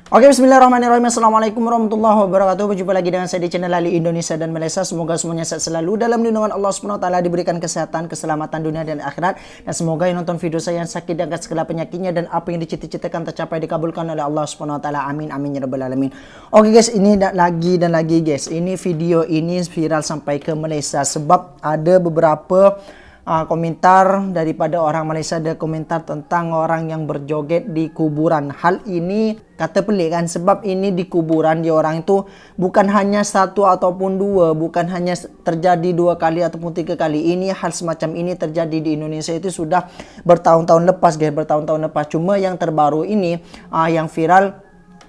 Oke, bismillahirrahmanirrahim. Assalamualaikum warahmatullahi wabarakatuh. Berjumpa lagi dengan saya di channel Ali Indonesia dan Malaysia. Semoga semuanya sehat selalu dalam lindungan Allah SWT, diberikan kesehatan, keselamatan dunia dan akhirat. Dan semoga yang nonton video saya yang sakit diangkat segala penyakitnya, dan apa yang dicita-citakan tercapai dikabulkan oleh Allah SWT. Amin amin ya rabbal alamin. Oke guys, ini lagi guys. Ini video ini viral sampai ke Malaysia sebab ada beberapa komentar daripada orang Malaysia. Ada komentar tentang orang yang berjoget di kuburan. Hal ini kata pelik kan, sebab ini di kuburan dia orang itu bukan hanya satu ataupun dua, bukan hanya terjadi 2 kali ataupun 3 kali. Ini hal semacam ini terjadi di Indonesia itu sudah bertahun-tahun lepas guys, bertahun-tahun lepas. Cuma yang terbaru ini yang viral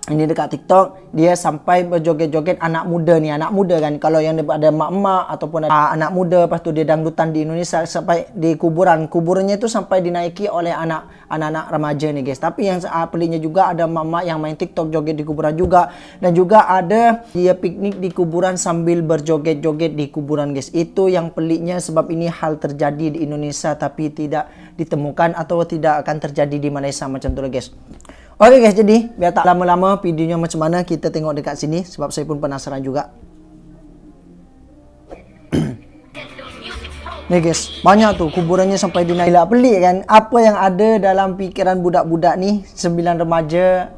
ini dekat TikTok, dia sampai berjoget-joget anak muda nih, anak muda kan. Kalau yang ada mak-mak ataupun ada anak muda, lepas tu dia dangdutan di Indonesia sampai di kuburan. Kuburannya itu sampai dinaiki oleh anak-anak remaja nih guys. Tapi yang peliknya juga ada mak-mak yang main TikTok joget di kuburan juga. Dan juga ada dia piknik di kuburan sambil berjoget-joget di kuburan guys. Itu yang peliknya, sebab ini hal terjadi di Indonesia tapi tidak ditemukan atau tidak akan terjadi di Malaysia macam tu guys. Oke guys, jadi biar tak lama-lama videonya macam mana, kita tengok dekat sini sebab saya pun penasaran juga. Nih guys, banyak tuh kuburannya sampai dinaik. Pelik kan apa yang ada dalam pikiran budak-budak nih, 9 remaja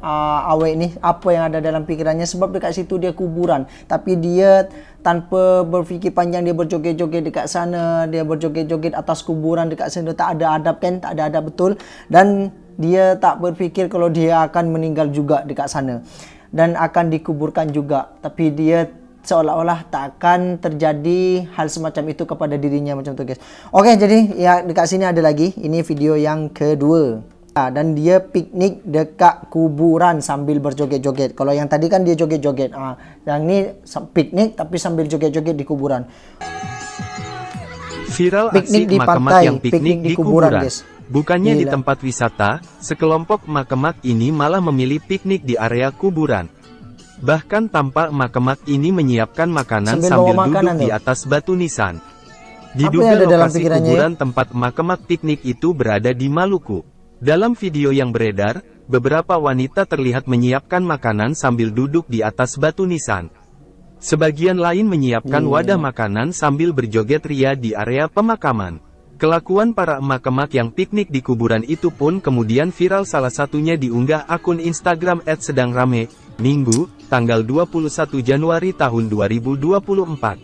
awek nih, apa yang ada dalam pikirannya. Sebab dekat situ dia kuburan, tapi dia tanpa berfikir panjang, dia berjoget-joget dekat sana, dia berjoget-joget atas kuburan dekat sana. Tak ada adab kan, tak ada adab betul. Dan dia tak berfikir kalau dia akan meninggal juga dekat sana dan akan dikuburkan juga. Tapi dia seolah-olah tak akan terjadi hal semacam itu kepada dirinya macam tu guys. Oke, jadi ya dekat sini ada lagi. Ini video yang kedua. Dan dia piknik dekat kuburan sambil berjoget-joget. Kalau yang tadi kan dia joget-joget. Yang ni piknik tapi sambil joget-joget di kuburan. Viral Piknik aksi di emak-emak pantai, yang piknik di kuburan. guys. Bukannya di Gila. tempat wisata, sekelompok emak-emak ini malah memilih piknik di area kuburan. Bahkan tampak emak-emak ini menyiapkan makanan sambil duduk di atas batu nisan. Diduga lokasi kuburan tempat emak-emak piknik itu berada di Maluku. Dalam video yang beredar, beberapa wanita terlihat menyiapkan makanan sambil duduk di atas batu nisan. Sebagian lain menyiapkan wadah makanan sambil berjoget ria di area pemakaman. Kelakuan para emak-emak yang piknik di kuburan itu pun kemudian viral, salah satunya diunggah akun Instagram @sedangrame, Minggu, tanggal 21 Januari tahun 2024.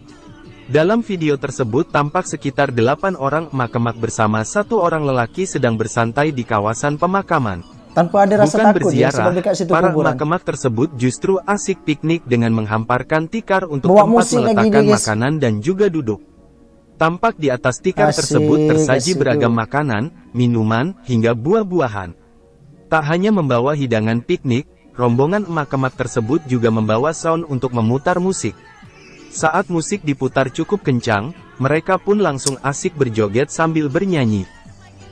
Dalam video tersebut tampak sekitar 8 orang emak-emak bersama 1 orang lelaki sedang bersantai di kawasan pemakaman. Tanpa ada rasa Bukan takut ya, sebab dekat situ para kuburan. emak-emak tersebut justru asik piknik dengan menghamparkan tikar untuk Bawa tempat musik lagi meletakkan dia, guys. makanan dan juga duduk. Tampak di atas tikar tersebut tersaji beragam makanan, minuman, hingga buah-buahan. Tak hanya membawa hidangan piknik, rombongan emak-emak tersebut juga membawa sound untuk memutar musik. Saat musik diputar cukup kencang, mereka pun langsung asik berjoget sambil bernyanyi.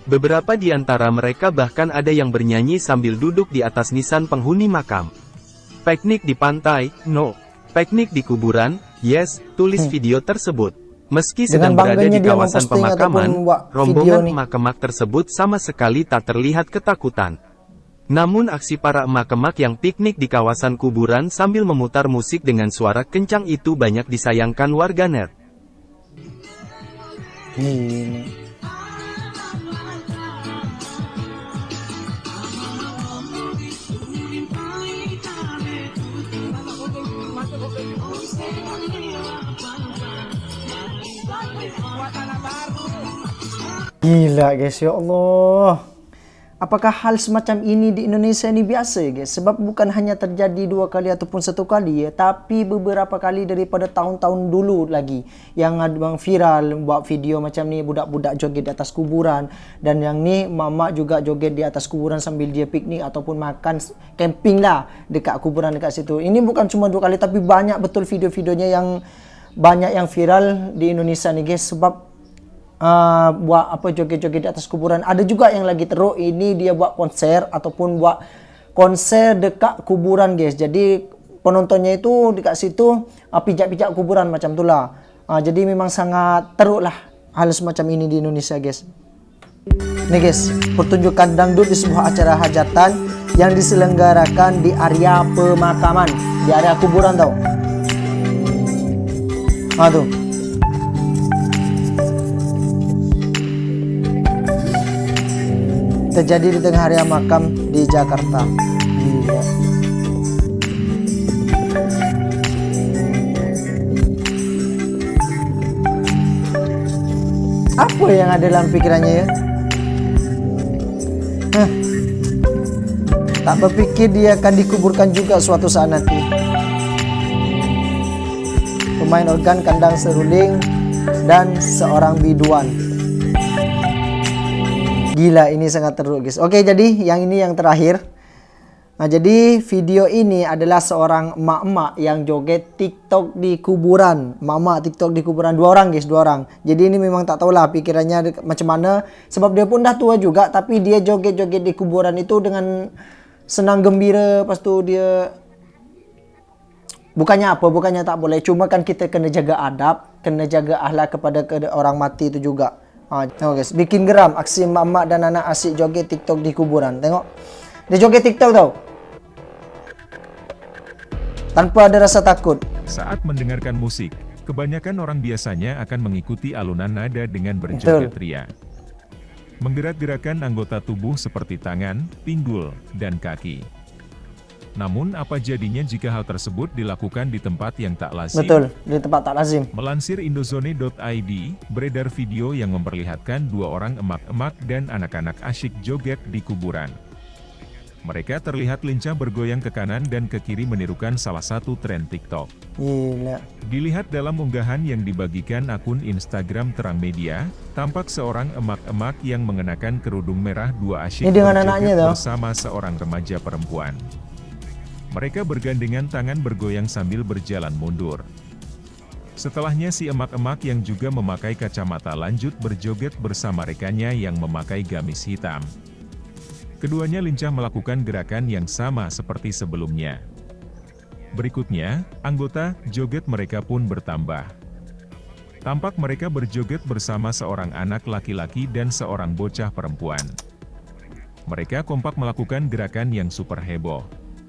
Beberapa di antara mereka bahkan ada yang bernyanyi sambil duduk di atas nisan penghuni makam. Piknik di pantai, no. Piknik di kuburan, yes, tulis video tersebut. Meski sedang berada di kawasan pemakaman, rombongan emak-emak tersebut sama sekali tak terlihat ketakutan. Namun aksi para emak-emak yang piknik di kawasan kuburan sambil memutar musik dengan suara kencang itu banyak disayangkan warganet. Gila guys, ya Allah. Apakah hal semacam ini di Indonesia ini biasa guys? Sebab bukan hanya terjadi 2 kali ataupun 1 kali ya, tapi beberapa kali daripada tahun-tahun dulu lagi yang ada bang viral buat video macam ni, budak-budak joget di atas kuburan. Dan yang ni mama juga joget di atas kuburan sambil dia piknik ataupun makan camping lah dekat kuburan dekat situ. Ini bukan cuma 2 kali tapi banyak betul video-videonya yang banyak yang viral di Indonesia ni guys. Sebab buat apa joget-joget di atas kuburan. Ada juga yang lagi teruk, ini dia buat konser ataupun buat konser dekat kuburan guys. Jadi penontonnya itu dekat situ pijak-pijak kuburan macam itulah. Jadi memang sangat teruk lah hal semacam ini di Indonesia guys. Nih guys, pertunjukan dangdut di sebuah acara hajatan yang diselenggarakan di area pemakaman, di area kuburan tau. Tuh. Terjadi di tengah area makam di Jakarta. Gila. Apa yang ada dalam pikirannya ya? Tak berpikir dia akan dikuburkan juga suatu saat nanti. Pemain organ, kandang seruling, dan seorang biduan. Gila, ini sangat teruk guys. Oke, jadi yang ini yang terakhir. Nah, jadi video ini adalah seorang emak-emak yang joget TikTok di kuburan. Emak-emak TikTok di kuburan. 2 orang guys, 2 orang. Jadi ini memang tak tahulah pikirannya macam mana. Sebab dia pun dah tua juga, tapi dia joget-joget di kuburan itu dengan senang gembira. Lepas tu dia... Bukannya apa, bukannya tak boleh. Cuma kan kita kena jaga adab, kena jaga akhlak kepada orang mati itu juga. Tengok guys, bikin geram aksi emak-emak dan anak asyik joget TikTok di kuburan. Tengok, dia joget TikTok tau, tanpa ada rasa takut. Saat mendengarkan musik, kebanyakan orang biasanya akan mengikuti alunan nada dengan berjoget ria. Menggerak-gerakkan anggota tubuh seperti tangan, pinggul, dan kaki. Namun apa jadinya jika hal tersebut dilakukan di tempat yang tak lazim? Betul, di tempat tak lazim. Melansir indozone.id, beredar video yang memperlihatkan 2 orang emak-emak dan anak-anak asyik joget di kuburan. Mereka terlihat lincah bergoyang ke kanan dan ke kiri menirukan salah satu tren TikTok. Gila. Dilihat dalam unggahan yang dibagikan akun Instagram Terang Media, tampak seorang emak-emak yang mengenakan kerudung merah 2 asyik Ini dengan berjoget anaknya tuh. bersama seorang remaja perempuan. Mereka bergandengan tangan bergoyang sambil berjalan mundur. Setelahnya si emak-emak yang juga memakai kacamata lanjut berjoget bersama rekannya yang memakai gamis hitam. Keduanya lincah melakukan gerakan yang sama seperti sebelumnya. Berikutnya, anggota joget mereka pun bertambah. Tampak mereka berjoget bersama seorang anak laki-laki dan seorang bocah perempuan. Mereka kompak melakukan gerakan yang super heboh.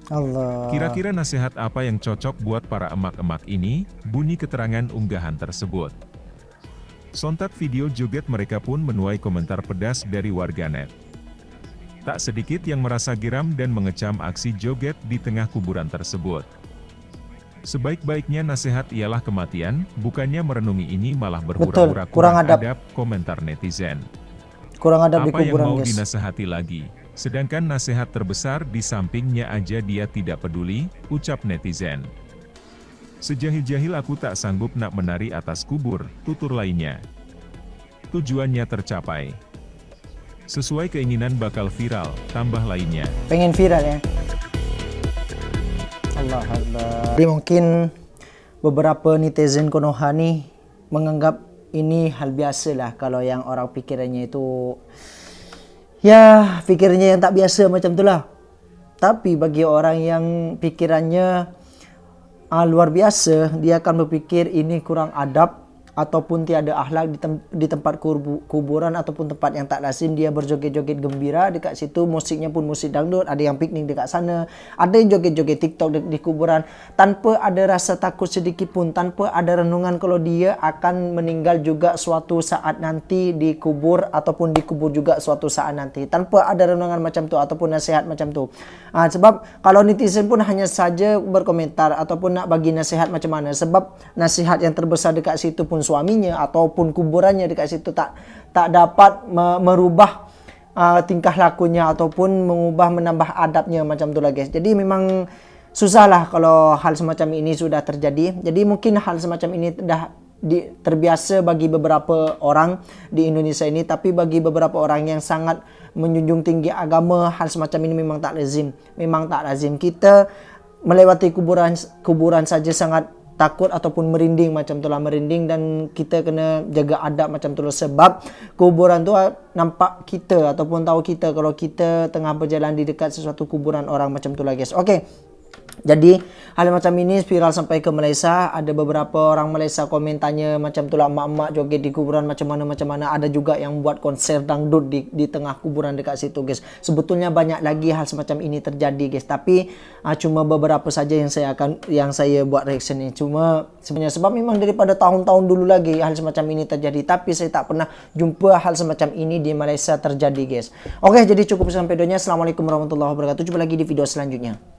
Allah. Kira-kira nasihat apa yang cocok buat para emak-emak ini? Bunyi keterangan unggahan tersebut. Sontak video joget mereka pun menuai komentar pedas dari warganet. Tak sedikit yang merasa geram dan mengecam aksi joget di tengah kuburan tersebut. Sebaik-baiknya nasihat ialah kematian, bukannya merenungi ini malah berhura-hura kurang adab, komentar netizen. Kurang adab di Apa yang kuburan mau guys. dinasehati lagi? Sedangkan nasihat terbesar di sampingnya aja dia tidak peduli, ucap netizen. Sejahil-jahil aku tak sanggup nak menari atas kubur, tutur lainnya. Tujuannya tercapai. Sesuai keinginan bakal viral, tambah lainnya. Pengen viral ya. Allah Allah. Jadi mungkin beberapa netizen Konoha nih menganggap ini hal biasa lah kalau yang orang pikirannya itu ya pikirnya yang tak biasa macam itulah. Tapi bagi orang yang pikirannya luar biasa, dia akan berpikir ini kurang adab ataupun tiada akhlak di tempat kuburan ataupun tempat yang tak lazim. Dia berjoget-joget gembira dekat situ, musiknya pun musik dangdut, ada yang piknik dekat sana, ada yang joget-joget TikTok di kuburan tanpa ada rasa takut sedikit pun, tanpa ada renungan kalau dia akan meninggal juga suatu saat nanti di kubur ataupun dikubur juga suatu saat nanti, tanpa ada renungan macam tu ataupun nasihat macam tu. Sebab kalau netizen pun hanya saja berkomentar ataupun nak bagi nasihat macam mana, sebab nasihat yang terbesar dekat situ pun suaminya ataupun kuburannya dekat situ tak dapat merubah tingkah lakunya ataupun mengubah menambah adabnya macam tu lah guys. Jadi memang susahlah kalau hal semacam ini sudah terjadi. Jadi mungkin hal semacam ini dah terbiasa bagi beberapa orang di Indonesia ini, tapi bagi beberapa orang yang sangat menjunjung tinggi agama, hal semacam ini memang tak lazim. Memang tak lazim. Kita melewati kuburan saja sangat takut ataupun merinding macam itulah, merinding, dan kita kena jaga adab macam itulah, sebab kuburan tu nampak kita ataupun tahu kita kalau kita tengah berjalan di dekat sesuatu kuburan orang macam itulah guys. Okey. Jadi hal macam ini viral sampai ke Malaysia. Ada beberapa orang Malaysia komen tanya macam tu lah, emak-emak joget di kuburan macam mana. Ada juga yang buat konser dangdut di tengah kuburan dekat situ guys. Sebetulnya banyak lagi hal semacam ini terjadi guys. Tapi cuma beberapa saja yang saya buat reaction ni. Cuma sebenarnya sebab memang daripada tahun-tahun dulu lagi hal semacam ini terjadi. Tapi saya tak pernah jumpa hal semacam ini di Malaysia terjadi guys. Oke, jadi cukup sampai videonya. Assalamualaikum warahmatullahi wabarakatuh. Jumpa lagi di video selanjutnya.